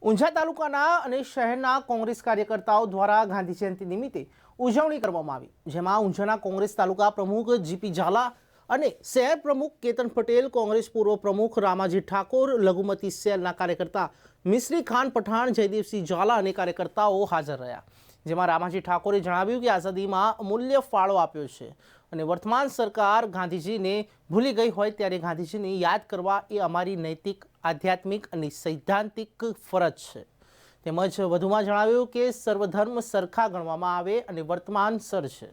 ઊંઝા તાલુકાના અને શહેરના કોંગ્રેસ કાર્યકર્તાઓ દ્વારા ગાંધી જયંતિ નિમિત્તે ઉજવણી કરવામાં આવી, જેમાં ઊંઝાના કોંગ્રેસ તાલુકા પ્રમુખ જીપી ઝાલા અને શહેર પ્રમુખ કેતન પટેલ, કોંગ્રેસ પૂર્વ પ્રમુખ રામાજી ઠાકોર, લઘુમતી સેલના કાર્યકર્તા મિશ્રી ખાન પઠાણ, જયદેવસિંહ ઝાલા અને કાર્યકર્તાઓ હાજર રહ્યા। જેમાં રામાજી ઠાકોરે જણાવ્યું કે આઝાદીમાં અમૂલ્ય ફાળો આપ્યો છે અને વર્તમાન સરકાર ગાંધીજીને ભૂલી ગઈ હોય ત્યારે ગાંધીજીને યાદ કરવા એ અમારી નૈતિક, આધ્યાત્મિક અને સૈદ્ધાંતિક ફરજ છે। તેમજ વધુમાં જણાવ્યું કે સર્વધર્મ સરખા ગણવામાં આવે અને વર્તમાન સર છે।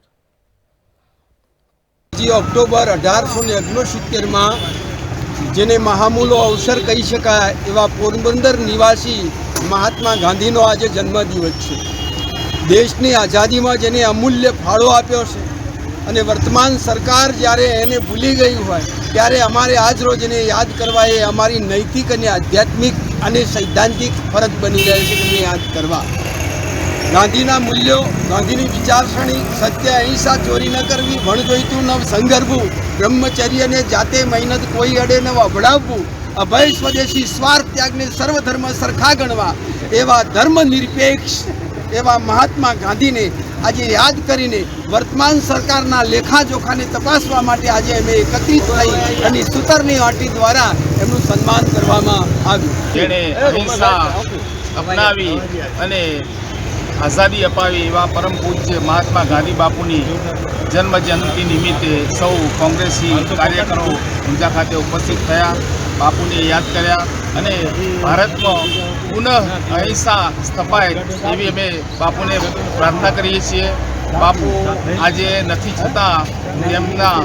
ઓક્ટોબર 1869 જેને મહામૂલો અવસર કહી શકાય એવા પોરબંદર નિવાસી મહાત્મા ગાંધીનો આજે જન્મદિવસ છે। દેશની આઝાદીમાં જેને અમૂલ્ય ફાળો આપ્યો છે અને વર્તમાન સરકાર જ્યારે એને ભૂલી ગઈ હોય ત્યારે અમારે આજ રોજ એને યાદ કરવા એ અમારી નૈતિક અને આધ્યાત્મિક અને સૈદ્ધાંતિક ફરજ બની રહે છે એને યાદ કરવા। ગાંધીના મૂલ્યો, ગાંધીની વિચારસરણી, સત્ય, અહિંસા, ચોરી ન કરવી, ભણ જોઈતું ન સંગરવું, બ્રહ્મચર્યને જાતે મહેનત કોઈ અડે ન વભડાવવું, અભય સ્વદેશી સ્વાર્થ ત્યાગને સર્વધર્મ સરખા ગણવા એવા ધર્મનિરપેક્ષ એવા મહાત્મા ગાંધીને આજે યાદ કરીને વર્તમાન સરકારના લેખાજોખાને તપાસવા માટે આજે અમે એકત્રિત થઈ અને સૂતરની આંટી દ્વારા એમનું સન્માન કરવામાં આવ્યું। જેણે અહિંસા અપનાવી અને આઝાદી અપાવી એવા પરમ પૂજ્ય મહાત્મા ગાંધી બાપુની જન્મ જયંતિ નિમિત્તે સૌ કોંગ્રેસી કાર્યકરો ઊંઝા ખાતે ઉપસ્થિત થયા, બાપુને યાદ કર્યા અને ભારતમાં પુનઃ અહિંસા સ્થપાય એવી અમે બાપુને પ્રાર્થના કરીએ છીએ। બાપુ આજે નથી છતાં તેમના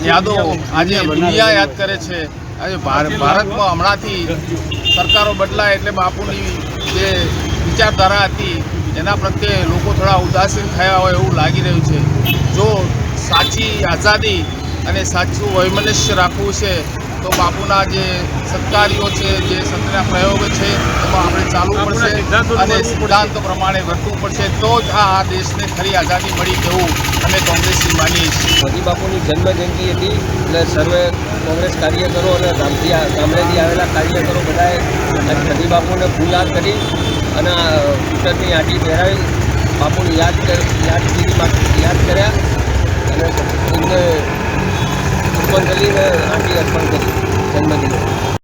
યાદો આજે દુનિયા યાદ કરે છે। આજે ભારતમાં હમણાંથી સરકારો બદલાય એટલે બાપુની જે વિચારધારા હતી એના પ્રત્યે લોકો થોડા ઉદાસીન થયા હોય એવું લાગી રહ્યું છે। જો સાચી આઝાદી અને સાચું વૈમનસ્ય રાખવું છે તો બાપુના જે સત્કાર્યો છે, જે સંતના પ્રયોગો છે એમાં આપણે ચાલવું પડશે અને સિદ્ધાંતો પ્રમાણે વર્તવું પડશે, તો જ આ દેશને ખરી આઝાદી મળી તેવું અમે કોંગ્રેસી માનીએ છીએ। ગાંધી બાપુની જન્મજયંતિ હતી એટલે સર્વે કોંગ્રેસ કાર્યકરો અને ગામડેથી આવેલા કાર્યકરો બધાએ ગાંધી બાપુને ફૂલહાર કરી અને સૂતરની આંટી પહેરાવી બાપુને યાદ કર્યા અને એમને પુષ્પાંજલિને આંટી અર્પણ કરી જન્મદિવસ।